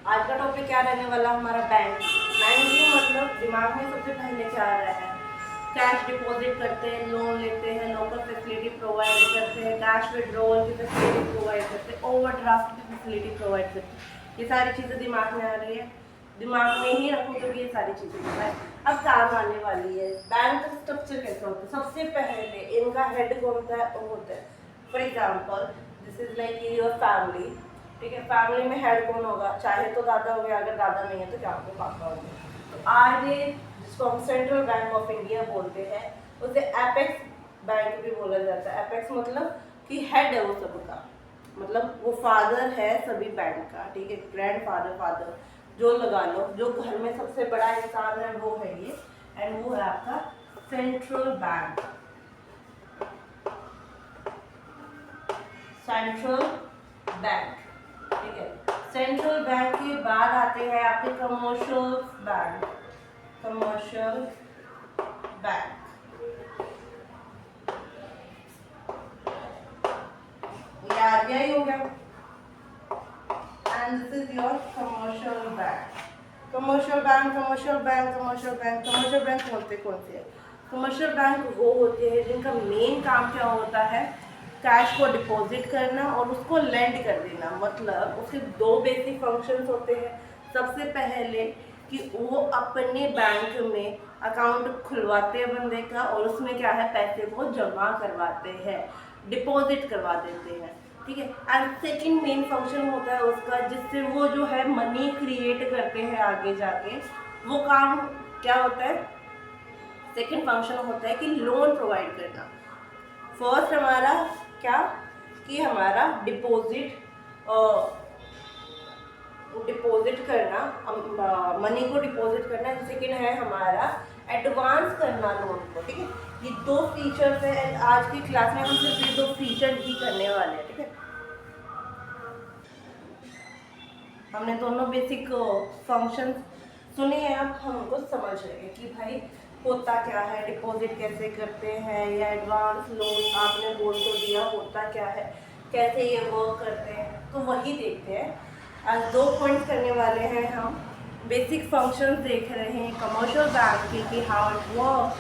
आज का टॉपिक क्या रहने वाला हमारा बैंक। बैंक मतलब दिमाग में सबसे पहले क्या आ रहा है, कैश डिपॉजिट करते हैं, लोन लेते हैं, लोकल फैसिलिटी प्रोवाइड करते हैं, कैश विड्रॉल की फैसिलिटी प्रोवाइड करते हैं, ओवरड्राफ्ट की फैसिलिटी प्रोवाइड करते हैं। ये सारी चीज़ें दिमाग में आ रही है, दिमाग में ही रखो तो ये सारी चीज़ें जो है अब काम आने वाली है। बैंक का स्ट्रक्चर कैसा होता है, सबसे पहले इनका हेड कौन होता है, वो होता है for example this is like your family. ठीक है, फैमिली में हेड कौन होगा, चाहे तो दादा हो गया, अगर दादा नहीं है तो क्या होंगे, पापा होंगे। तो आगे जिसको हम सेंट्रल बैंक ऑफ इंडिया बोलते हैं उसे एपेक्स बैंक भी बोला जाता है। एपेक्स मतलब कि हेड है वो सबका, मतलब वो फादर है सभी बैंक का। ठीक है, ग्रैंड फादर, फादर जो लगा लो, जो घर में सबसे बड़ा इंसान है वो है ये, एंड वो है आपका सेंट्रल बैंक। सेंट्रल बैंक, ठीक है। सेंट्रल बैंक के बाद आते हैं आपके कमर्शियल बैंक। कमर्शियल बैंक, ये आरबीआई हो गया, and this is your commercial bank. Commercial bank, commercial bank, commercial bank, commercial bank कौन से हैं? कमर्शियल बैंक वो होते हैं जिनका मेन काम क्या होता है, कैश को डिपॉजिट करना और उसको लेंड कर देना। मतलब उसके दो बेसिक फंक्शंस होते हैं। सबसे पहले कि वो अपने बैंक में अकाउंट खुलवाते हैं बंदे का, और उसमें क्या है, पैसे को जमा करवाते हैं, डिपॉजिट करवा देते हैं। ठीक है, एंड सेकंड मेन फंक्शन होता है उसका, जिससे वो जो है मनी क्रिएट करते हैं आगे जाके। वो काम क्या होता है, सेकंड फंक्शन होता है कि लोन प्रोवाइड करना। फर्स्ट हमारा क्या, कि हमारा डिपॉजिट करना, मनी को डिपॉजिट करना। सेकंड है हमारा एडवांस करना लोन को। ठीक है, ये दो फीचर्स है, एंड आज की क्लास में हम सिर्फ ये दो फीचर ही करने वाले हैं। ठीक है, हमने दोनों बेसिक फंक्शन सुने हैं, अब हम उनको समझ रहे हैं कि भाई होता क्या है, डिपॉजिट कैसे करते हैं, या एडवांस लोन आपने बोल तो दिया, होता क्या है, कैसे ये वर्क करते हैं, तो वही देखते हैं। आज 2 पॉइंट्स करने वाले हैं हम। बेसिक फंक्शंस देख रहे हैं कमर्शियल बैंक की, कि how it work,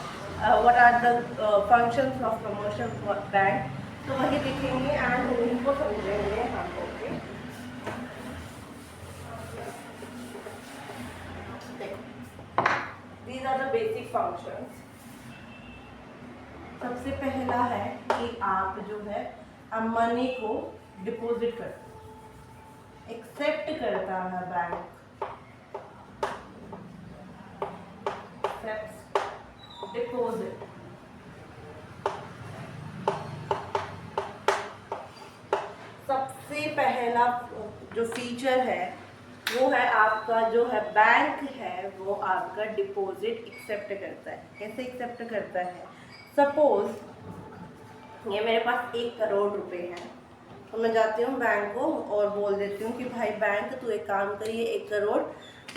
what are the functions of commercial bank, तो वही देखेंगे एंड उनको समझेंगे हम। Okay, these are the basic functions। सबसे पहला है कि आप जो है मनी को डिपॉजिट करते हो, एक्सेप्ट करता है बैंक, डिपॉजिट। सबसे पहला जो फीचर है वो है आपका जो है बैंक है वो आपका डिपॉजिट एक्सेप्ट करता है। कैसे एक्सेप्ट करता है, सपोज ये मेरे पास 1 करोड़ रुपए हैं, तो मैं जाती हूँ बैंक को और बोल देती हूँ कि भाई बैंक तू एक काम करिए, 1 करोड़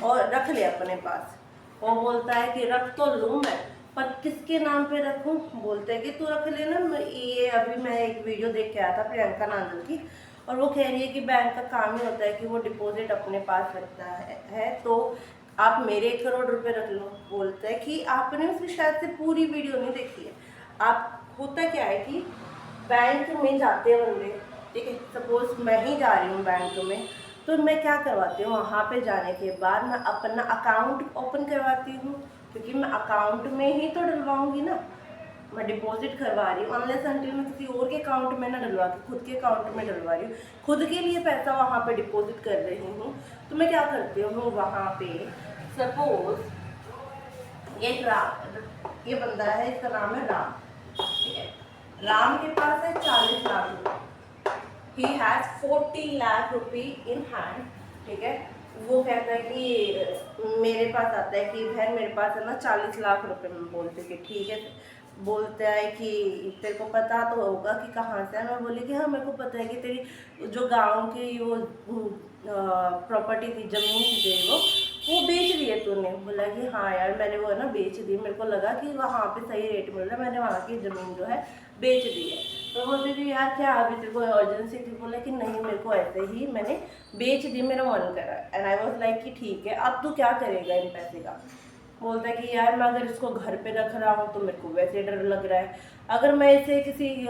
और रख ले अपने पास। वो बोलता है कि रख तो लूँ मैं, पर किसके नाम पे रखूँ। बोलते हैं कि तू रख लेना। ये अभी मैं एक वीडियो देख के आया था प्रियंका नांदल की, और वो कह रही है कि बैंक का काम ही होता है कि वो डिपॉजिट अपने पास रखता है, तो आप मेरे 1 करोड़ रुपए रख लो। बोलता है कि आपने उसकी शायद से पूरी वीडियो नहीं देखी है। आप होता क्या है कि बैंक में जाते हैं बंदे, ठीक है, सपोज मैं ही जा रही हूँ बैंक में, तो मैं क्या करवाती हूँ, वहाँ पे जाने के बाद मैं अपना अकाउंट ओपन करवाती हूँ, क्योंकि मैं अकाउंट में ही तो डलवाऊँगी ना, मैं डिपॉजिट करवा रही हूँ। अनलेस अनटिल मैं किसी और के अकाउंट में ना डलवा के खुद के अकाउंट में डलवा रही हूँ, खुद के लिए पैसा वहाँ पे डिपॉजिट कर रही हूँ। तो मैं क्या करती हूँ, वहाँ पे सपोज ये बंदा है, इसका नाम है राम। ठीक है, राम के पास है 40 लाख रुपये, ही हैज़ 40 लाख रुपये इन हैंड। ठीक है, वो कहता है कि मेरे पास आता है कि बहन मेरे पास है ना 40 लाख रुपए। मैं बोलती कि ठीक है। बोलता है कि तेरे को पता तो होगा कि कहाँ से है। मैं बोली कि हाँ मेरे को पता है कि तेरी जो गांव की वो प्रॉपर्टी थी, ज़मीन थी तेरी, वो बेच दी है तूने। बोला कि हाँ यार मैंने वो है ना बेच दी, मेरे को लगा कि वहाँ पे सही रेट मिल रहा है, मैंने वहाँ की ज़मीन जो है बेच दी है। तो बोलती थी यार क्या अभी तेरे को अर्जेंसी थी, बोला कि नहीं मेरे को ऐसे ही मैंने बेच दी, मेरा मन करा। एंड आई वाज लाइक कि ठीक है अब तू क्या करेगा इन पैसे का। बोलता है कि यार मैं अगर इसको घर पे रख रहा हूँ तो मेरे को वैसे डर लग रहा है, अगर मैं इसे किसी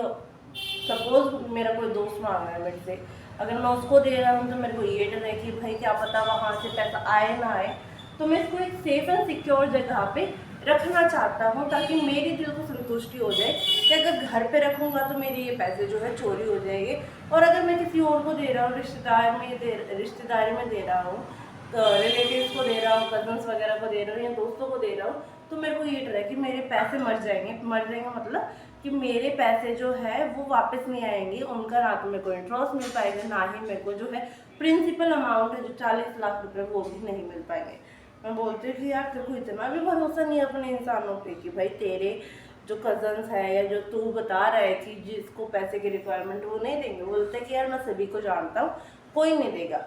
सपोज मेरा कोई दोस्त मांग रहा है मेरे से, अगर मैं उसको दे रहा हूँ तो मेरे को ये डर है कि भाई क्या पता वहाँ से पैसा आए ना आए। तो मैं इसको एक सेफ एंड सिक्योर जगह पे रखना चाहता हूँ ताकि मेरी दिल को संतुष्टि हो जाए कि अगर घर पे रखूँगा तो मेरे ये पैसे जो है चोरी हो जाएंगे, और अगर मैं किसी और को दे रहा हूँ रिश्तेदारी में दे रहा हूँ, रिलेटिव्स को दे रहा हूँ, कजन्स वगैरह को दे रहा हूँ या दोस्तों को दे रहा हूँ, तो मेरे को ये डर है कि मेरे पैसे मर जाएंगे मतलब कि मेरे पैसे जो है वो वापस नहीं आएंगे, उनका ना तो मेरे को इंटरेस्ट मिल पाएगा, ना ही मेरे को जो है प्रिंसिपल अमाउंट है जो 40 लाख रुपए वो भी नहीं मिल पाएंगे। मैं बोलती हूँ कि यार तेरे को इतना भी भरोसा नहीं है अपने इंसानों पे कि भाई तेरे जो कजन्स है या जो तू बता रहा है कि जिसको पैसे की रिक्वायरमेंट वो नहीं देंगे। बोलते हैं कि यार मैं सभी को जानता हूँ, कोई नहीं देगा।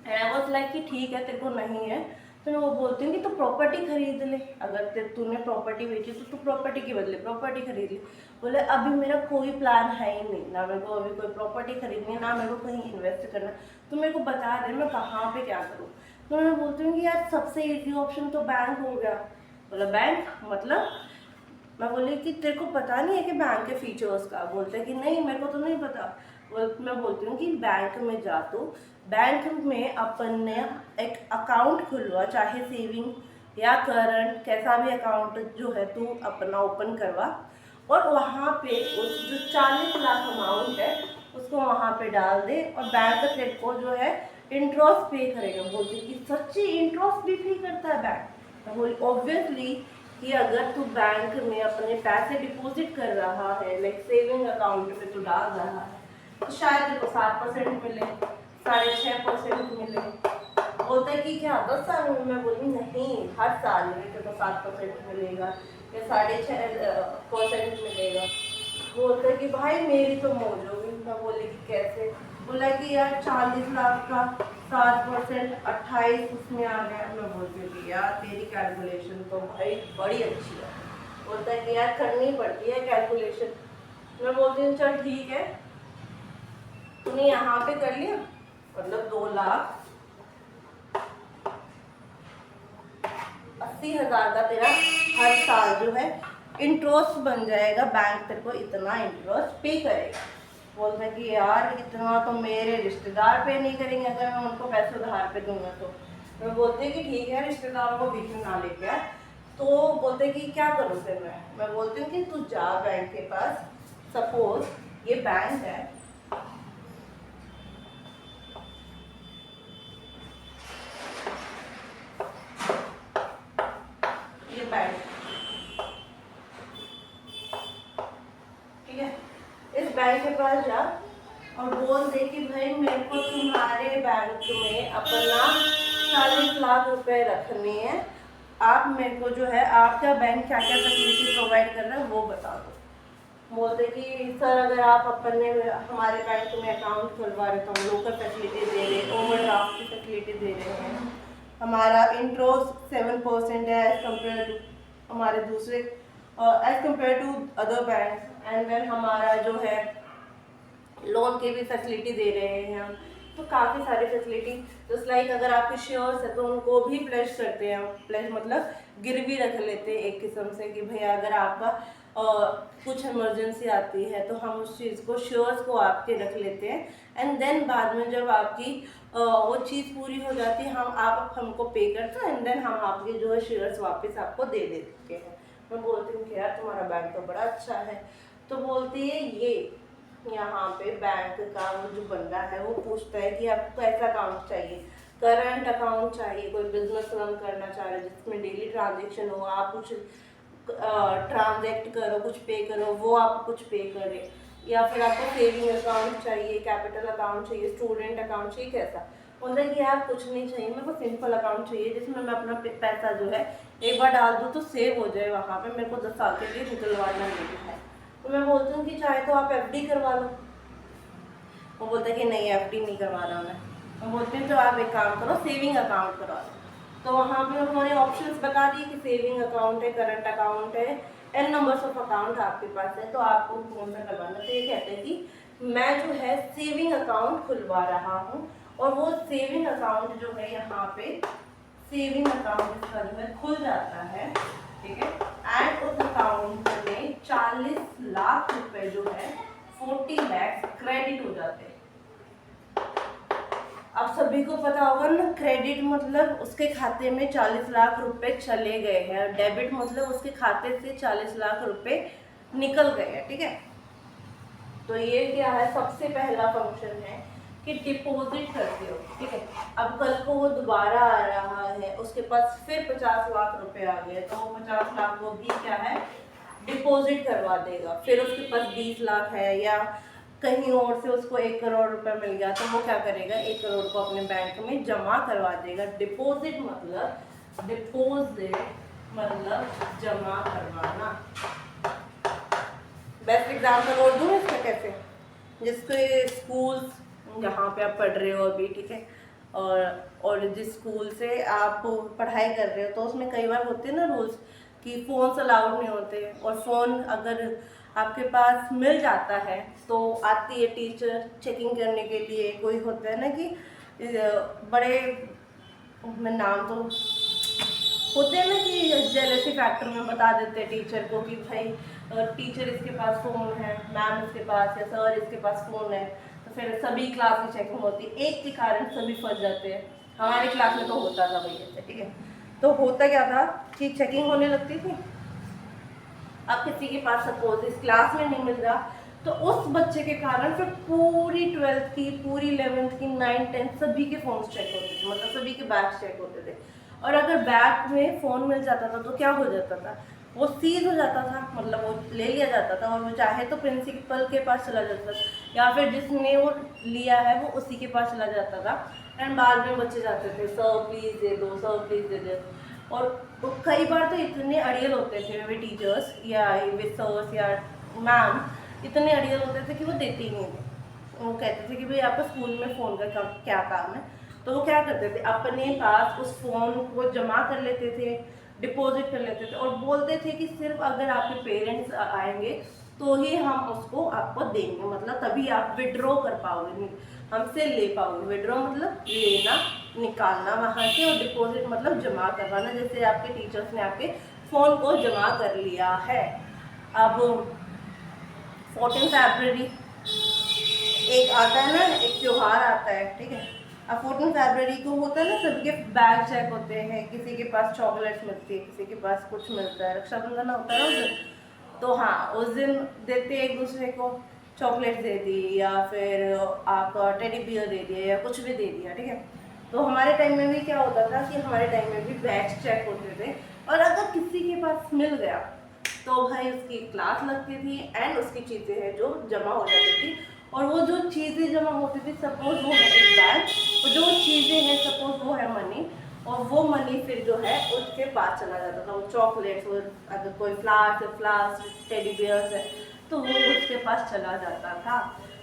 एंड आई वाज लाइक कि ठीक है तेरे को नहीं है तो मैं वो बोलती हूँ कि तू प्रॉपर्टी खरीद ले, अगर तूने प्रॉपर्टी बेची तो तू प्रॉपर्टी के बदले प्रॉपर्टी खरीद ले। बोले अभी मेरा कोई प्लान है ही नहीं, ना मेरे को अभी कोई प्रॉपर्टी खरीदनी है, ना मेरे को कहीं इन्वेस्ट करना, तो मेरे को बता दे मैं कहाँ पे क्या करूँ। तो मैं बोलती हूँ कि यार सबसे ईजी ऑप्शन तो बैंक हो गया। बोला बैंक मतलब, मैं बोली कि तेरे को पता नहीं है कि बैंक के फीचर्स का। बोलते कि नहीं मेरे को तो नहीं पता। मैं बोलती हूँ कि बैंक में जा तो बैंक में अपन ने एक अकाउंट खुलवा, चाहे सेविंग या करंट कैसा भी अकाउंट जो है तू अपना ओपन करवा, और वहाँ पे उस जो 40 लाख अमाउंट है उसको वहाँ पे डाल दे और बैंक तेरे को जो है इंटरेस्ट पे करेगा। बोलती कि सच्ची इंटरेस्ट भी पे करता है बैंक। बोली ऑब्वियसली कि अगर तू बैंक में अपने पैसे डिपॉजिट कर रहा है, लाइक सेविंग अकाउंट में तू डाल रहा है, तो शायद तेरे को 7% मिले, 6.5% मिले। बोलता है कि क्या 10 साल में? मैं बोली नहीं, हर साल में तेरे को 7% मिलेगा या 6.5% मिलेगा। बोलता है कि भाई मेरी तो मौज होगी। मैं बोली कि कैसे? बोला कि यार 40 लाख का 7% 28 उसमें आ गया। मैं बोलती हूँ कि यार तेरी कैलकुलेशन तो भाई बड़ी अच्छी है। बोलता है कि यार करनी पड़ती है कैलकुलेशन। मैं बोलती हूँ चल ठीक है, तूने यहाँ पे कर लिया मतलब 2,80,000 का तेरा हर साल जो है इंटरेस्ट बन जाएगा, बैंक तेरे को इतना इंटरेस्ट पे करेगा। बोलते हैं कि यार इतना तो मेरे रिश्तेदार पे नहीं करेंगे अगर मैं उनको पैसे उधार पे दूंगा तो। मैं बोलते हैं कि ठीक है रिश्तेदारों को बीच में ना लेके आए। तो बोलते हैं कि क्या करूँ फिर मैं बोलती हूँ कि तू जा बैंक के पास, सपोज ये बैंक है, ये बैंक, ठीक है, इस बैंक के पास जा और बोल दे कि भाई मेरे को तुम्हारे बैंक में अपना 40 लाख रुपए रखने हैं, आप मेरे को जो है आपका बैंक क्या क्या फैसिलिटी प्रोवाइड कर रहा है वो बता दो। बोलते कि सर अगर आप अपने हमारे बैंक में अकाउंट खुलवा रहे तो हम लोकल फैसिलिटी दे रहे हैं, ओवरड्राफ्ट की फैसिलिटी दे रहे हैं, हमारा इंटरेस्ट 7% है एज कम्पेयर टू हमारे दूसरे as compare to other bank. And then हमारा जो है लोन की भी फैसिलिटी दे रहे हैं हम। तो काफ़ी सारी फैसिलिटी, जस्ट लाइक अगर आपके शेयर्स है तो उनको भी प्लेज करते हैं। प्लेज मतलब गिरवी रख लेते हैं एक किस्म से कि भैया अगर आपका कुछ इमरजेंसी आती है तो हम उस चीज़ को शेयर्स को आपके रख लेते हैं। एंड देन बाद में जब आपकी वो चीज़ पूरी हो जाती है आप हमको पे करते हैं एंड देन हम आपके जो है शेयर्स वापस आपको दे देते हैं। मैं बोलती हूँ कि यार तुम्हारा बैंक तो बड़ा अच्छा है। तो बोलती है ये यहाँ पे बैंक का वो जो बंदा है वो पूछता है कि आपको कैसा अकाउंट चाहिए, करंट अकाउंट चाहिए, कोई बिजनेस रन करना चाह रहे जिसमें डेली ट्रांजेक्शन हो, आप कुछ ट्रांजेक्ट करो, कुछ पे करो, वो आप कुछ पे करें, या फिर आपको सेविंग अकाउंट चाहिए, कैपिटल अकाउंट चाहिए, स्टूडेंट अकाउंट चाहिए, कैसा? बोलते हैं कि यार कुछ नहीं चाहिए, मेरे को सिंपल अकाउंट चाहिए जिसमें मैं अपना पैसा जो है एक बार डाल दूँ तो सेव हो जाए वहाँ पे, मेरे को 10 साल के लिए निकलवाना नहीं है। तो मैं बोलती हूँ कि चाहे तो आप एफडी करवा लो। वो बोलते हैं कि नहीं एफडी नहीं करवा रहा मैं बोलती हूँ तो आप एक काम करो सेविंग अकाउंट करवा लो। तो वहाँ पे उन्होंने ऑप्शंस बता दिए कि सेविंग अकाउंट है, करंट अकाउंट है, n नंबर्स ऑफ अकाउंट आपके पास है तो आपको कौन सा करवाना। तो ये कहते हैं कि मैं जो है सेविंग अकाउंट खुलवा रहा हूँ और वो सेविंग अकाउंट जो है यहाँ पे सेविंग अकाउंट इसका जो है खुल जाता है, ठीक है। एंड उस अकाउंट में 40 लाख रुपए जो है 40 लाख क्रेडिट हो जाते हैं। अब सभी को पता होगा ना, क्रेडिट मतलब उसके खाते में 40 लाख रुपए चले गए हैं, डेबिट मतलब उसके खाते से 40 लाख रुपए निकल गए हैं, ठीक है। तो ये क्या है, सबसे पहला फंक्शन है कि डिपॉजिट करते हो, ठीक है। अब कल को वो दोबारा आ रहा है, उसके पास फिर 50 लाख रुपए आ गए तो वो 50 लाख वो भी क्या है, डिपॉजिट करवा देगा। फिर उसके पास 20 लाख है या कहीं और से उसको 1 करोड़ रुपए मिल गया तो वो क्या करेगा, 1 करोड़ को अपने बैंक में जमा करवा देगा। डिपॉजिट मतलब जमा करवाना। बेस्ट एग्जाम्पल और दूँ इसका कैसे, जिसके स्कूल जहाँ पे आप पढ़ रहे हो अभी, ठीक है, और जिस स्कूल से आप पढ़ाई कर रहे हो तो उसमें कई बार होते हैं ना रूल्स कि फ़ोन्स अलाउड नहीं होते, और फ़ोन अगर आपके पास मिल जाता है तो आती है टीचर चेकिंग करने के लिए। कोई होता है ना कि बड़े, मैं नाम तो होते हैं ना कि जेलसी फैक्टर में बता देते हैं टीचर को कि भाई टीचर इसके पास फ़ोन है, मैम इसके पास या सर इसके पास फ़ोन है, तो फिर सभी क्लास की चेकिंग होती है। एक के कारण सभी फंस जाते हैं। हमारे क्लास में तो होता था भाई ऐसे, ठीक है। तो होता क्या था कि चेकिंग होने लगती थी। अब किसी के पास सपोज इस क्लास में नहीं मिल रहा तो उस बच्चे के कारण फिर पूरी 12th की, पूरी 11th की, 9th 10th सभी के फ़ोन चेक होते थे, मतलब सभी के बैग चेक होते थे। और अगर बैग में फ़ोन मिल जाता था तो क्या हो जाता था, वो सीज हो जाता था, मतलब वो ले लिया जाता था और वो चाहे तो प्रिंसिपल के पास चला जाता था या फिर जिसने वो लिया है वो उसी के पास चला जाता था। एंड बाद में बच्चे जाते थे, सर प्लीज़ दे दो, सर प्लीज़ दे दो। और कई बार तो इतने अड़ियल होते थे वे टीचर्स या वे सर्स या मैम, इतने अड़ियल होते थे कि वो देते ही नहीं थे। वो कहते थे कि भाई आपको स्कूल में फ़ोन का क्या काम है, तो वो क्या करते थे, अपने पास उस फ़ोन को जमा कर लेते थे, डिपॉजिट कर लेते थे और बोलते थे कि सिर्फ अगर आपके पेरेंट्स आएंगे तो ही हम उसको आपको देंगे, मतलब तभी आप विड्रॉ कर पाओगे, हमसे ले पाओगे। विड्रॉ मतलब लेना, निकालना वहाँ से, और डिपॉजिट मतलब जमा करवाना, जैसे आपके टीचर्स ने आपके फ़ोन को जमा कर लिया है। अब 14 फरवरी एक आता है ना, एक त्यौहार आता है, ठीक है। अब 14 फरवरी को होता है ना, सबके बैग चेक होते हैं, किसी के पास चॉकलेट्स मिलती है, किसी के पास कुछ मिलता है, रक्षाबंधन होता है उस दिन, तो हाँ उस दिन देते एक दूसरे को, चॉकलेट दे दी या फिर आपका टेडी बियर दे दिया या कुछ भी दे दिया, ठीक है। तो हमारे टाइम में भी क्या होता था कि हमारे टाइम में भी बैग्स चेक होते थे, और अगर किसी के पास मिल गया तो भाई उसकी क्लास लगती थी एंड उसकी चीज़ें हैं जो जमा हो जाती थी। और वो जो चीज़ें जमा होती थी, सपोज वो है एक बैग, और जो चीज़ें हैं सपोज वो है मनी, और वो मनी फिर जो है उसके पास चला जाता था। वो चॉकलेट्स, वो अगर कोई फ्लावर्स टेडी बियर्स है तो वो उसके पास चला जाता था।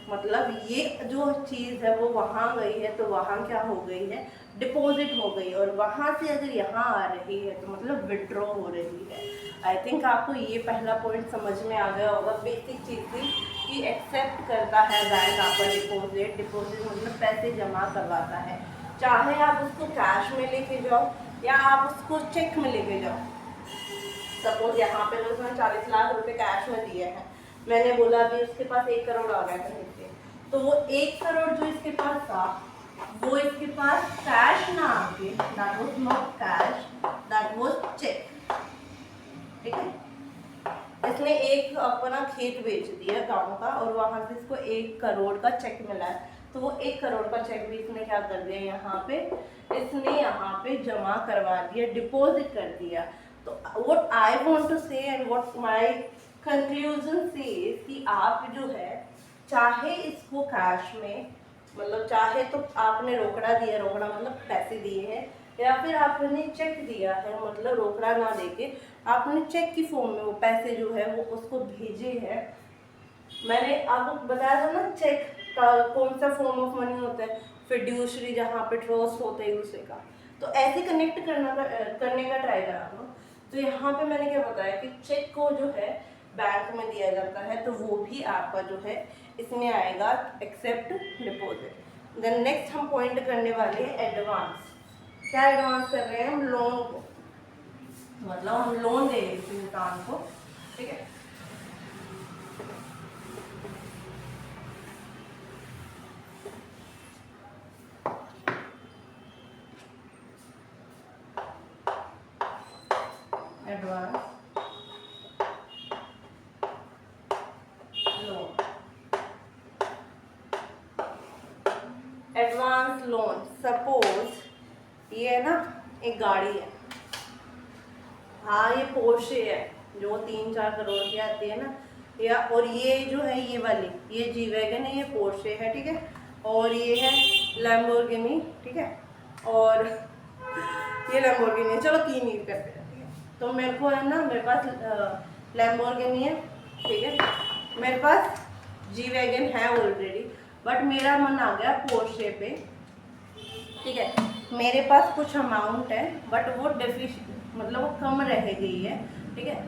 मतलब ये जो चीज़ है वो वहाँ गई है तो वहाँ क्या हो गई है, डिपॉजिट हो गई, और वहाँ से अगर यहाँ आ रही है तो मतलब विड्रॉ हो रही है। आई थिंक आपको ये पहला पॉइंट समझ में आ गया होगा, बेसिक चीज़ थी कि एक्सेप्ट करता है बैंक आपका डिपॉजिट। डिपॉजिट मतलब पैसे जमा करवाता है, चाहे आप उसको कैश में लेके जाओ या आप उसको चेक में लेके जाओ। सपोज यहाँ पे उसने 40 लाख रुपए कैश में दिए हैं, मैंने बोला अभी उसके पास 1 करोड़ आ गया कहीं से, तो वो 1 करोड़ जो इसके पास था वो इसके पास कैश ना आके, that was not cash, that was cheque, ठीक है। इसने एक अपना खेत बेच दिया गांव का और वहां से इसको 1 करोड़ का चेक मिला है, तो वो 1 करोड़ का चेक भी इसने क्या कर दिया, यहाँ पे इसने यहाँ पे जमा करवा दिया, डिपॉजिट कर दिया। तो व्हाट आई वांट टू से and what my conclusion says कि आप जो है चाहे इसको कैश में, मतलब चाहे तो आपने रोकड़ा दिया, रोकड़ा मतलब पैसे दिए हैं, या फिर आपने चेक दिया है मतलब रोकड़ा ना देके आपने चेक की फॉर्म में वो पैसे जो है वो उसको भेजे हैं। मैंने आपको बताया था ना चेक का कौन सा फॉर्म ऑफ मनी होता है, फिड्यूशरी, जहाँ पे ट्रस्ट होता है एक दूसरे का। तो ऐसे कनेक्ट करने का ट्राई करा करो। तो यहाँ पे मैंने क्या बताया कि चेक को जो है बैंक में दिया जाता है, तो वो भी आपका जो है इसमें आएगा एक्सेप्ट डिपॉजिट। देन नेक्स्ट हम पॉइंट करने वाले हैं एडवांस। क्या एडवांस कर रहे हैं हम? लोन को, मतलब हम लोन दे रहे हैं किसी इंसान को, ठीक है। Advance loan, advance loan. Suppose ये है ना, एक गाड़ी है, हाँ ये पोर्शे है जो 3-4 करोड़ की आती है ना, या और ये जो है ये वाली, ये जी वैगन है, ये पोर्शे है, ठीक है। और ये है लैम्बोर्गिनी, ठीक है। और ये लैम्बोर्गिनी है, चलो 3 ही करते हैं, ठीक है। तो मेरे को है ना, मेरे पास लैम्बोर्गिनी है, ठीक है। मेरे पास जी वैगन है ऑलरेडी, बट मेरा मन आ गया पोर्शे पे, ठीक है। मेरे पास कुछ अमाउंट है बट वो मतलब वो कम रह गई है, ठीक है।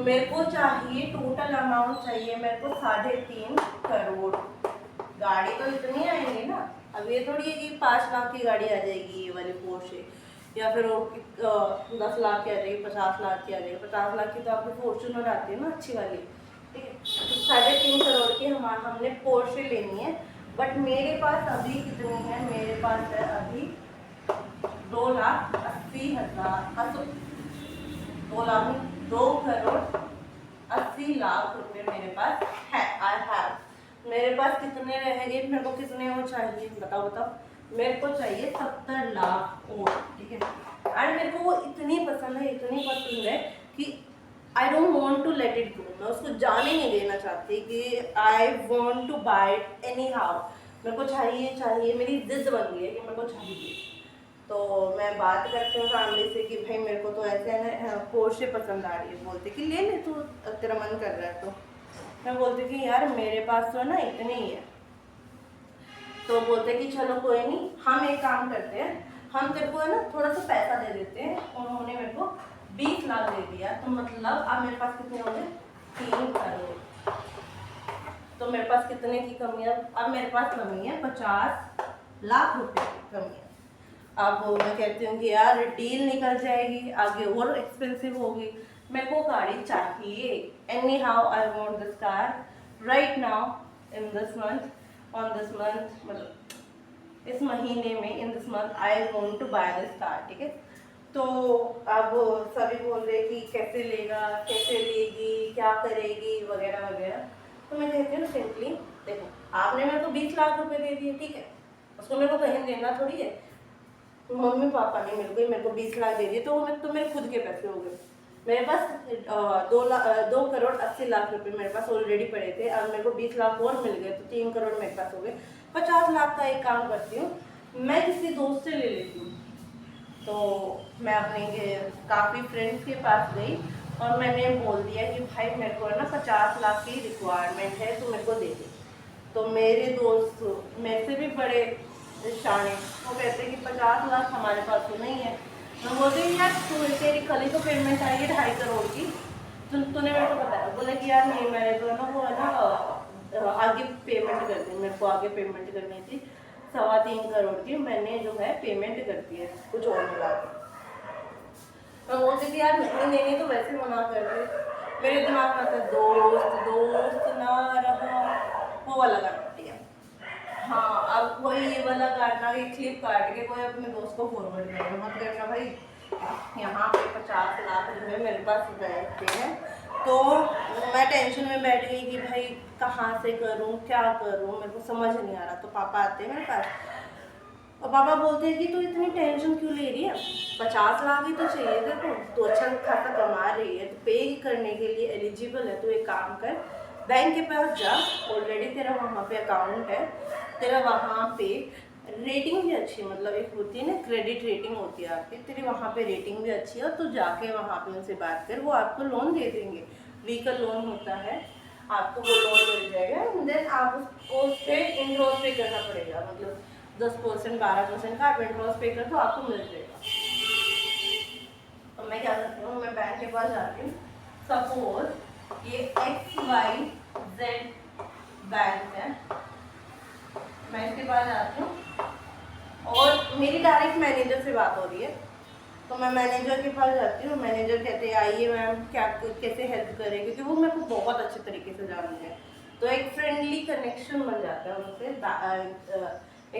मेरे को चाहिए, टोटल अमाउंट चाहिए मेरे को 3.5 करोड़। गाड़ी तो इतनी आएंगी ना, अब ये थोड़ी है कि 5 लाख की गाड़ी आ जाएगी ये वाली पोर्शे, या फिर वो 10 लाख की आ जाएगी, 50 लाख की आ जाएगी। 50 लाख की तो आपकी फॉर्च्यूनर आती है ना अच्छी वाली, ठीक है। तो 3.5 करोड़ की हमने पोर्शे लेनी है, बट मेरे पास अभी कितनी है? मेरे पास है अभी 2,80,000, 2,80,00,000 रुपये मेरे पास है। आई हैव, मेरे पास कितने रहेंगे? मेरे को कितने वो चाहिए बताओ बताओ। मेरे को चाहिए 70 लाख और, ठीक है। एंड मेरे को वो इतनी पसंद है कि I don't want to let it go. मैं उसको जाने नहीं देना चाहती कि I want to buy it anyhow. मेरे को चाहिए, मेरी जिद बन गई है कि मेरे को चाहिए। तो मैं बात करती हूँ फैमिली से कि भाई मेरे को तो ऐसे है ना पोर्शे पसंद आ रही है। बोलते कि ले ले तू, तेरा मन कर रहा है तो। मैं बोलती कि यार मेरे पास तो ना इतनी ही है। तो बोलते कि चलो कोई नहीं, हम एक काम करते हैं, हम तेरे को है ना थोड़ा सा पैसा दे देते हैं। उन्होंने मेरे को 20 लाख दे दिया, तो मतलब अब मेरे पास कितने हो गए? 3 करोड़। तो मेरे पास कितने की कमी है? अब मेरे पास कमी है 50 लाख रुपए की कमी है। अब मैं कहती हूँ कि यार डील निकल जाएगी, आगे और एक्सपेंसिव होगी। मेरे को गाड़ी चाहिए, anyhow I want this car right now in this month, on this month, मतलब इस महीने में, in this month I want to buy this car, ठीक है। तो अब सभी बोल रहे कि कैसे लेगा, कैसे लेगी, क्या करेगी वगैरह वगैरह। तो मैं कहती हूँ सिंपली, देखो आपने मेरे को 20 लाख रुपए दे दिए, ठीक है, उसको मेरे को कहीं देना थोड़ी है। मम्मी पापा ने मेरे को 20 लाख दे दिए, तो मेरे खुद के पैसे हो गए। मेरे पास 2,80,00,000 रुपए मेरे पास ऑलरेडी पड़े थे। अब मेरे को 20 लाख और मिल गए, तो 3 करोड़ मेरे पास हो गए। 50 लाख का एक काम करती हूँ, मैं किसी दोस्त से ले लेती हूँ। तो मैं अपने काफ़ी फ्रेंड्स के पास गई और मैंने बोल दिया कि भाई मेरे को ना 50 लाख की रिक्वायरमेंट है, तो मेरे को दे दे। तो मेरे दोस्त मेरे से भी बड़े शाने, वो कहते हैं कि 50 लाख हमारे पास तो नहीं है। मैं बोलती हूँ यार तेरी कल ही तो पेमेंट आई है 2.5 करोड़ की, तूने मेरे को बताया। बोला कि यार नहीं, मैंने तो ना वो है ना आगे पेमेंट कर दी, मेरे को आगे पेमेंट करनी थी 3.25 करोड़ की, मैंने जो है पेमेंट कर दी है कुछ और मिला के। मैं बोलती थी यार नहीं देनी, तो वैसे मना कर दे। मेरे दिमाग में आता दोस्त ना रहा, वो वाला गाना, ठीक है। हाँ, अब कोई ये वाला गाना की क्लिप काट के कोई अपने दोस्त को फॉरवर्ड करेगा, मत करना भाई। यहाँ पे 50 लाख रुपए मेरे पास बैठते हैं, तो मैं टेंशन में बैठ गई कि भाई कहाँ से करूँ, क्या करूँ, मेरे को समझ नहीं आ रहा। तो पापा आते हैं मेरे पास और पापा बोलते हैं कि तू इतनी टेंशन क्यों ले रही है, 50 लाख ही तो चाहिए देखो, तो अच्छा खासा कमा रही है, तो पे करने के लिए एलिजिबल है। तो एक काम कर, बैंक के पास जा, ऑलरेडी तेरा वहाँ पे अकाउंट है, तेरा वहाँ पे रेटिंग भी अच्छी, मतलब एक होती है ना क्रेडिट रेटिंग होती है आपकी, तेरी वहाँ पे रेटिंग भी अच्छी है। और तू जाके वहाँ पे उनसे बात कर, वो आपको लोन दे देंगे। व्हीकल लोन होता है, आपको वो लोन मिल जाएगा। देन आप उसको उस पर इंटरेस्ट पे करना पड़ेगा, मतलब 10% 12% का आप इंटरेस्ट पे कर तो आपको मिल जाएगा। तो मैं क्या करती हूँ, मैं बैंक के पास जाती हूँ। सपोज ये XYZ बैंक है, मैं इसके पास जाती हूँ और मेरी डायरेक्ट मैनेजर से बात हो रही है। तो मैं मैनेजर के पास जाती हूँ, मैनेजर कहते हैं आइए मैम क्या कैसे हेल्प करें, क्योंकि वो मेरे को बहुत अच्छे तरीके से जानते हैं। तो एक फ्रेंडली कनेक्शन बन जाता है उनसे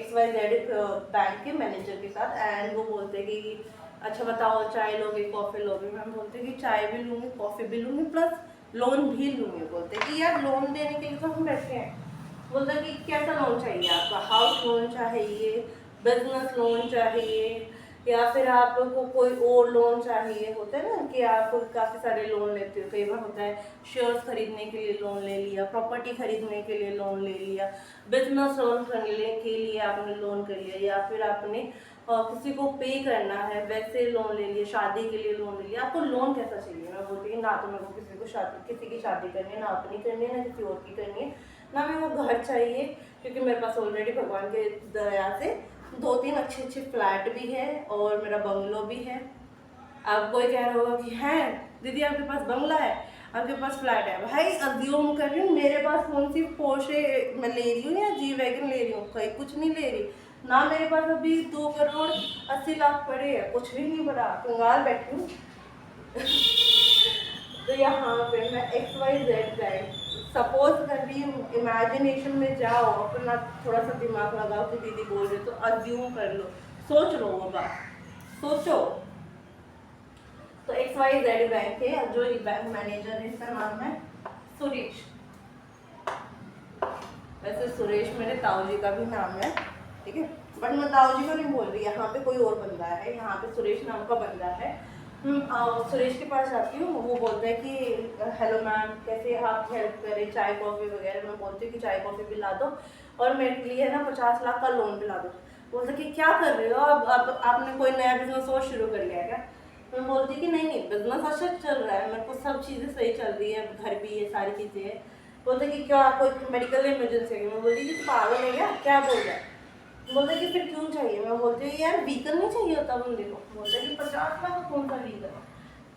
XYZ बैंक के मैनेजर के साथ। एंड वो बोलते हैं कि अच्छा बताओ चाय लोगे कॉफ़ी लोगे। मैम बोलते हैं कि चाय भी लूँगी कॉफ़ी भी लूँगी प्लस लोन भी लूँगी। बोलते हैं कि यार लोन देने के लिए तो हम बैठे हैं। बोलते हैं कि कैसा लोन चाहिए आपका, हाउस लोन चाहिए, बिजनेस लोन चाहिए, या फिर आपको कोई और लोन चाहिए। होता है ना कि आप काफ़ी सारे लोन लेते हो, कई बार होता है शेयर्स खरीदने के लिए लोन ले लिया, प्रॉपर्टी खरीदने के लिए लोन ले लिया, बिजनेस लोन करने के लिए आपने लोन कर लिया, या फिर आपने किसी को पे करना है वैसे लोन ले लिया, शादी के लिए लोन ले लिया। आपको लोन कैसा चाहिए? मैं बोलती हूँ ना तो मेरे को किसी की शादी करनी है, ना अपनी करनी है, ना किसी और की करनी है, ना मेरे को घर चाहिए, क्योंकि मेरे पास ऑलरेडी भगवान के दया से 2-3 अच्छे फ्लैट भी है और मेरा बंगलो भी है। अब कोई कह रहा होगा कि हैं दीदी आपके पास बंगला है, आपके पास फ्लैट है। भाई अज्यूम कर रही हूँ मेरे पास कौन सी पोर्शे मैं ले रही हूँ या जी वैगन ले रही हूँ, कहीं कुछ नहीं ले रही ना। मेरे पास अभी 2 करोड़ 80 लाख पड़े हैं, कुछ भी नहीं पड़ा, कंगाल बैठी हूँ। तो यहाँ पे मैं XYZ बैंक, सपोज कर रही हूँ, इमेजिनेशन में जाओ, अपना थोड़ा सा दिमाग लगाओ कि दीदी बोल रहे तो अज्यूम कर लो, सोच लो वो बात, सोचो। तो XYZ बैंक है, जो बैंक मैनेजर है इसका नाम है सुरेश। वैसे सुरेश मेरे ताऊ जी का भी नाम है, ठीक है, बट मैं ताऊ जी को नहीं बोल रही, यहाँ पे कोई और बंदा है, यहाँ पे सुरेश नाम का बंदा है। सुरेश के पास जाती हूँ, वो बोलता है कि हेलो मैम कैसे आप हेल्प करें, चाय कॉफ़ी वगैरह। मैं बोलती हूँ कि चाय कॉफ़ी पिला दो और मेरे लिए ना 50 लाख का लोन पिला दो। बोलते कि क्या कर रहे हो अब आपने कोई नया बिजनेस और शुरू कर लिया क्या? मैं बोलती कि नहीं बिजनेस अच्छा चल रहा है, मेरे को सब चीज़ें सही चल रही है, घर भी है, सारी चीज़ें हैं। बोलते कि क्या कोई मेडिकल इमरजेंसी है? मैं बोलती कि पागल है क्या बोल रहा है? बोलते कि फिर क्यों चाहिए? मैं बोलती हूँ यार व्हीकल नहीं चाहिए होता बंदे को। बोलते कि 50 लाख कौन सा व्हीकल?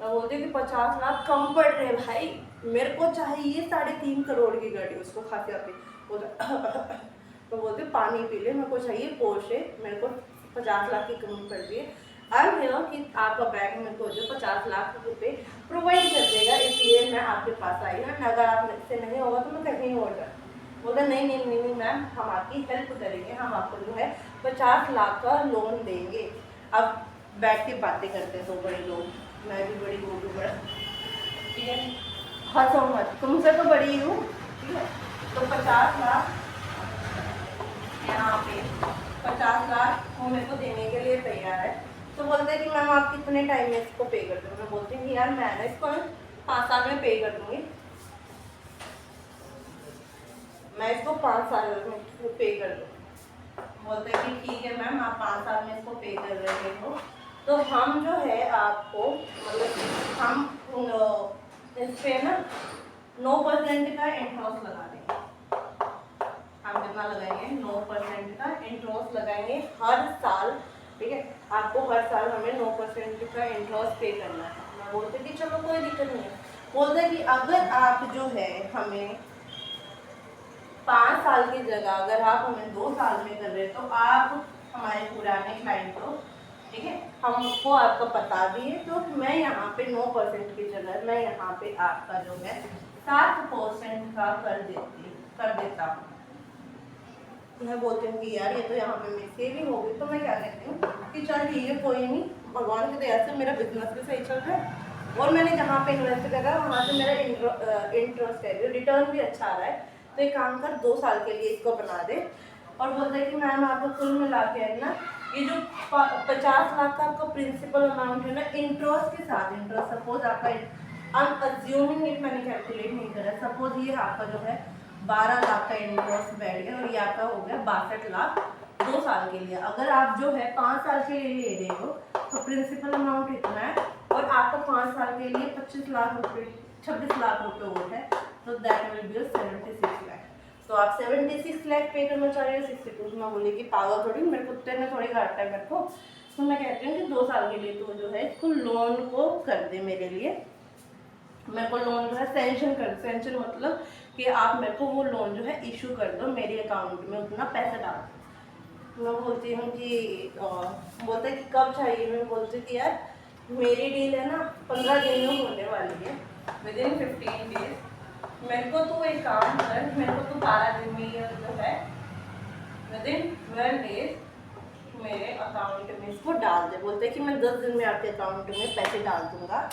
मैं बोलती कि 50 लाख कम पड़ रहे भाई, मेरे को चाहिए 3.5 करोड़ की गाड़ी, उसको खाते आते बोलते तो बोलते पानी पी ले, मेरे को चाहिए पोर्शे, मेरे को 50 लाख की कमी पड़ रही है। आई एम हियर कि आपका बैंक मेरे को जो 50 लाख रुपए प्रोवाइड कर देगा, इसलिए मैं आपके पास आई हूँ। अगर आप से नहीं होगा तो मैं कहीं और जाऊँ। बोला नहीं मैम हम आपकी हेल्प करेंगे, हम आपको जो है 50 लाख का लोन देंगे। अब बैठ के बातें करते हैं 2 बड़े लोग, मैं भी बड़ी वो भी बड़ा, ठीक है, हंसो मत, तुमसे तो बड़ी हूँ, ठीक है। तो 50 लाख यहाँ पे 50 लाख वो मेरे को देने के लिए तैयार है। तो बोलते हैं कि मैम आप कितने टाइम में इसको पे कर दोगे? मैं बोलती हूँ कि यार मैं ना इसको 5 साल में पे कर दूँगी, मैं इसको 5 साल में पे कर दूँ। बोलते हैं कि ठीक है मैम आप 5 साल में इसको पे कर रहे हो, तो हम जो है आपको मतलब हम इस पे ना 9% का इंटरेस्ट लगा देंगे। हम कितना लगाएंगे? 9% का इंटरेस्ट लगाएंगे हर साल, ठीक है। आपको हर साल हमें 9% का इंटरेस्ट पे करना है। मैं बोलते कि चलो कोई दिक्कत नहीं है। बोलते कि अगर आप जो है हमें 5 साल की जगह अगर आप हमें 2 साल में कर रहे तो आप हमारे पुराने क्लाइंट को, ठीक है, हमको आपका बता दिए, तो मैं यहाँ पे 9% की जगह मैं यहाँ पे आपका जो है 7% का कर देता हूँ। मैं बोलती हूँ कि यार ये तो यहाँ पे मेरी सेविंग हो गई। तो मैं क्या कहती हूँ कि चल ठीक है कोई नहीं, भगवान की दया से मेरा बिजनेस भी सही चल रहा है और मैंने जहाँ पे इन्वेस्ट करा वहाँ से मेरा इंटरेस्ट है, रिटर्न भी अच्छा आ रहा है। तो एक काम कर 2 साल के लिए इसको बना दे। और बोलते हैं कि मैम आपको कुल मिला के है ना ये जो 50 लाख का आपका प्रिंसिपल अमाउंट है ना इंटरेस्ट के साथ, इंटरेस्ट सपोज आपका अनअज्यूमिंग इट, मैंने कैलकुलेट नहीं करा, सपोज ये आपका जो है 12 लाख का इंटरेस्ट बैठ गया और ये आपका हो गया 62 लाख 2 साल के लिए। अगर आप जो है 5 साल के लिए ले रहे हो तो प्रिंसिपल अमाउंट इतना है और आपका 5 साल के लिए 26 लाख रुपए 26 लाख रुपए वो है, तो दैट विल बी 76 लाख। तो आप 76 लाख पे करना चाह रहे हो 62। मैं बोली कि पागल थोड़ी, मेरे कुत्ते ने थोड़ी काटता है मेरे को, तो मैं कहती हूँ कि 2 साल के लिए तो जो है इसको लोन को कर दे मेरे लिए, मेरे को लोन जो है सेंशन मतलब कि आप मेरे को वो लोन जो है इशू कर दो, मेरे अकाउंट में उतना पैसा डाल दो। मैं बोलती हूँ कि बोलते हैं कि कब चाहिए, मैं बोलती हूँ कि यार मेरी डील है ना 15 दिन में होने वाली है, विदिन 15 डेज। मेरे को तो एक काम कर, मेरे को तो 12 दिन में ये जो है विदिन 12 डेज मेरे अकाउंट में इसको डाल दे। बोलते हैं कि मैं 10 दिन में आपके अकाउंट में पैसे डाल दूंगा।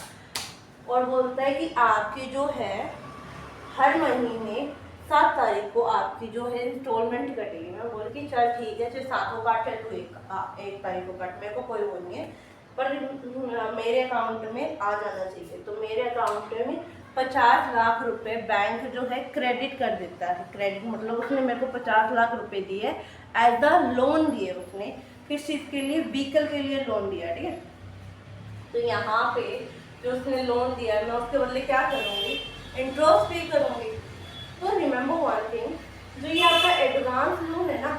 और बोलता है कि आपकी जो है हर महीने 7 तारीख को आपकी जो है इंस्टॉलमेंट कटेगी। मैं बोल कि चल ठीक है, चाहे 7 को काट है तो 1 तारीख को काट, मेरे को कोई वो नहीं है, पर मेरे अकाउंट में आ जाना चाहिए। तो मेरे अकाउंट में 50 लाख रुपए बैंक जो है क्रेडिट कर देता है। क्रेडिट मतलब उसने मेरे को 50 लाख रुपए दिए एज द लोन दिए उसने, किस चीज़ के लिए, व्हीकल के लिए लोन दिया, ठीक है। तो यहाँ पे जो उसने लोन दिया है मैं उसके बदले क्या करूँगी, इंटरेस्ट पे करूँगी। तो रिमेंबर वन थिंग, जो ये आपका एडवांस लोन है ना,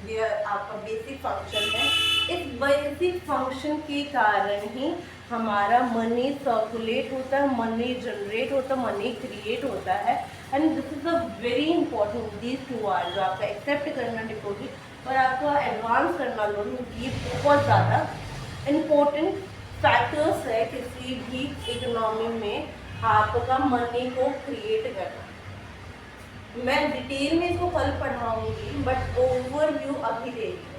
ये आपका बेसिक फंक्शन है, इस बेसिक फंक्शन के कारण ही हमारा मनी सर्कुलेट होता है, मनी जनरेट होता है, मनी क्रिएट होता है। And this is a very important, these 2 are, जो आपका एक्सेप्ट करना डिपॉजिट और आपका एडवांस करना लोन, ये बहुत ज़्यादा इम्पोर्टेंट फैक्टर्स है किसी भी इकोनॉमी में आपका मनी को क्रिएट करना। मैं डिटेल में इसको कल पढ़ाऊंगी, बट ओवरव्यू अभी दे रही हूँ।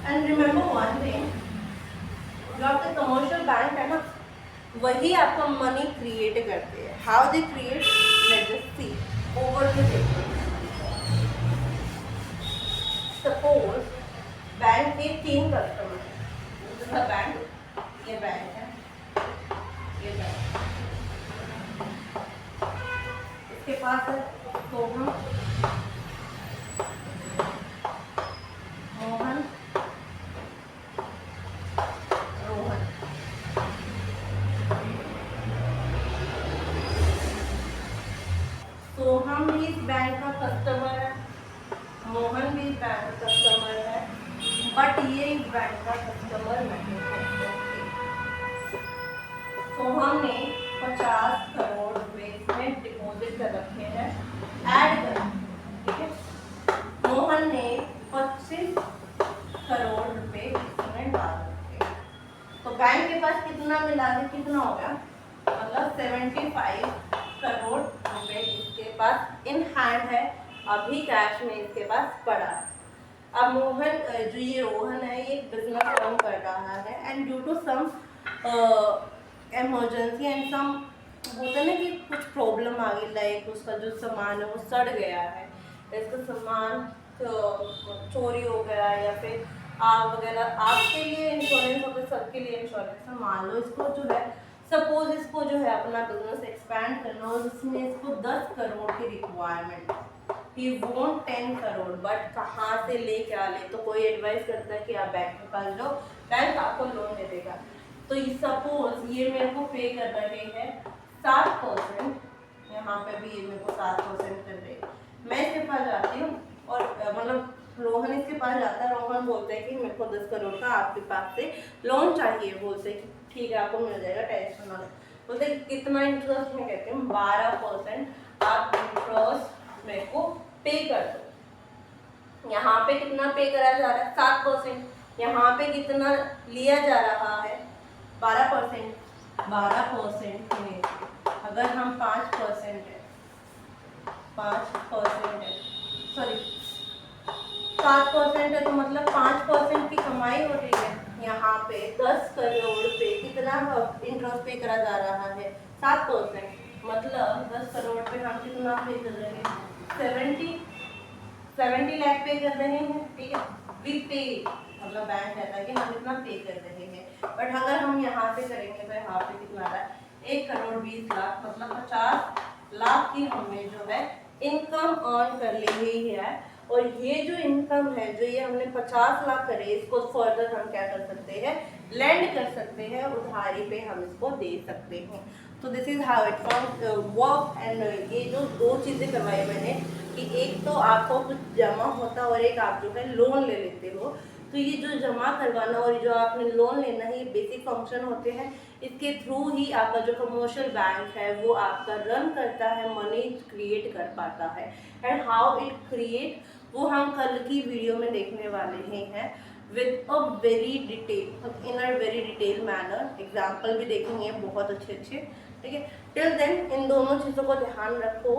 एंड रिमेंबर वन थिंग, जो आपके कमर्शियल बैंक है ना, वही आपका मनी क्रिएट करते हैं। How they create, let's just see, overview देखते हैं। सपोज बैंक के 3 कस्टमर हैं, दूसरा बैंक, ये बैंक है, ये बैंक, इसके पास है सोहम, मोहन, रोहन। सोहम भी इस बैंक का कस्टमर है, मोहन भी इस बैंक का कस्टमर है, बट ये इस बैंक का कस्टमर नहीं है। सोहम ने 50 करोड़ रुपए इसमें डिपॉजिट कर रखे हैं, ऐड कर, ठीक है। मोहन ने 25 करोड़ रुपए इसमें डाल रखे। तो बैंक के पास कितना मिला के कितना हो गया, मतलब 75 करोड़ रुपए इसके पास इन हैंड है, अभी कैश में इसके पास पड़ा है। अब मोहन, जो ये रोहन है, ये बिजनेस रन कर रहा है, and due to some emergency and some, बोलते हैं ना कि कुछ प्रॉब्लम आ गई, लाइक उसका जो सामान है वो सड़ गया है, इसका सामान चोरी हो गया, या फिर आग वगैरह, आग के लिए इंश्योरेंस होता है, सबके लिए इंश्योरेंस है। मान लो इसको जो है, सपोज इसको जो है अपना बिजनेस एक्सपैंड करना और इसमें इसको 10 करोड़ की requirement, he want 10 crore, but कहाँ से ले क्या ले। तो कोई एडवाइस करता है कि आप बैंक के पास जाओ, बैंक आपको लोन दे देगा। तो सपोज ये मेरे को पे कर रहे हैं 7%, यहाँ पे भी ये मेरे को 7% कर रहे हैं। मैं इसके पास जाती हूँ और मतलब रोहन इसके पास जाता है, रोहन बोलते हैं कि मेरे को 10 करोड़ का आपके पास से लोन चाहिए। बोलते हैं कि ठीक है आपको मिल जाएगा, टेंशन ना लो। बोलते हैं कितना इंटरेस्ट, में कहती हूँ 12% आप इंटरेस्ट मेरे को पे कर दो। यहाँ पे कितना पे करा जा रहा है, 7%। यहाँ पे कितना लिया जा रहा है, 12%। 12% में अगर हम 5% है, 5% है, सॉरी 7% है, तो मतलब 5% की कमाई हो रही है। यहाँ पे 10 करोड़ पे कितना इंटरेस्ट पे करा जा रहा है, 7%। मतलब 10 करोड़ पे हम कितना पे कर रहे हैं, 70 लाख पे कर रहे हैं, ठीक है। वी पे, मतलब बैंक कहता है कि हम इतना पे कर रहे हैं, बट अगर हम यहाँ पे करेंगे तो यहाँ पे कितना आ रहा है, 1 करोड़ 20 लाख, मतलब 50 लाख की हमने जो है इनकम अर्न कर ली हुई है। और ये जो इनकम है, जो ये हमने 50 लाख करे, इसको फर्दर हम क्या कर सकते हैं, लैंड कर सकते हैं, उधारी पे हम इसको दे सकते हैं। तो this is how it work. And ये जो दो चीज़ें करवाई मैंने कि एक तो आपको कुछ जमा होता है और एक आप जो है लोन ले लेते हो। तो ये जो जमा करवाना और जो आपने लोन लेना है, ये बेसिक फंक्शन होते हैं। इसके थ्रू ही आपका जो कमर्शियल बैंक है वो आपका रन करता है, मनी क्रिएट कर पाता है। एंड हाउ इट क्रिएट वो हम कल की वीडियो में देखने वाले हैं with a very detail, in a very detail manner. Example भी देखेंगे बहुत अच्छे अच्छे, ठीक है। टिल देन इन दोनों चीज़ों को ध्यान रखो।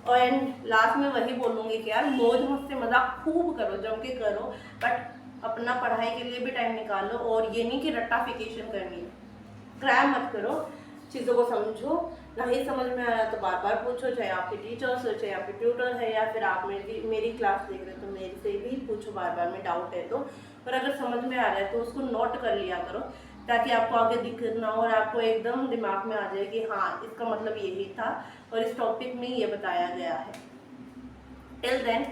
और एंड लास्ट में वही बोलूँगी कि यार मौज मस्ती मजाक खूब करो, जम के करो, बट अपना पढ़ाई के लिए भी टाइम निकालो। और ये नहीं कि रट्टाफिकेशन करनी है, क्रैम मत करो, चीज़ों को समझो। नहीं समझ में आ रहा तो बार बार पूछो, चाहे आपके टीचर्स हो, चाहे आपके ट्यूटर है, या फिर आप मेरी क्लास देख रहे हो तो मेरे से भी पूछो बार बार में डाउट है तो। और अगर समझ में आ रहा है तो उसको नोट कर लिया करो, ताकि आपको आगे दिक्कत ना हो और आपको एकदम दिमाग में आ जाए कि हाँ इसका मतलब यही था और इस टॉपिक में ये बताया गया है। Till then,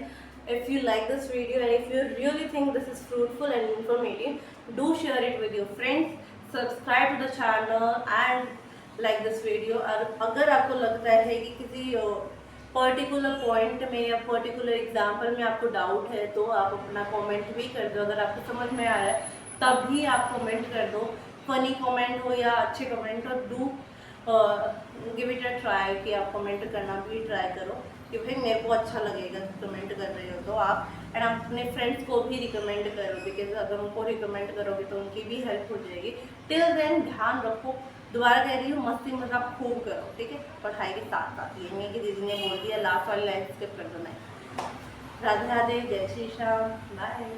if you like this video and if you really think this is fruitful and informative, do share it with your friends, subscribe to the channel and like this video। और अगर आपको लगता है कि किसी particular point में या particular example में आपको डाउट है तो आप अपना कमेंट भी कर दो। अगर आपको समझ में आ रहा है तब भी आप कमेंट कर दो, फनी कमेंट हो या अच्छे कमेंट हो। Do give it a try कि आप कमेंट करना भी ट्राई करो, कि भाई मेरे को अच्छा लगेगा कमेंट कर रहे हो तो आप। एंड आप अपने फ्रेंड्स को भी रिकमेंड करो, बिकॉज अगर उनको रिकमेंड करोगे तो उनकी भी हेल्प हो जाएगी। टिल देन ध्यान रखो, दोबारा कह रही हूँ मस्ती मजाक खूब करो, ठीक है, पढ़ाई के साथ साथ। ये नहीं कि दीदी ने बोल दिया लास्ट वाली लाइन स्किप कर दो, नहीं। राधे राधे, जय श्री श्याम, बाय।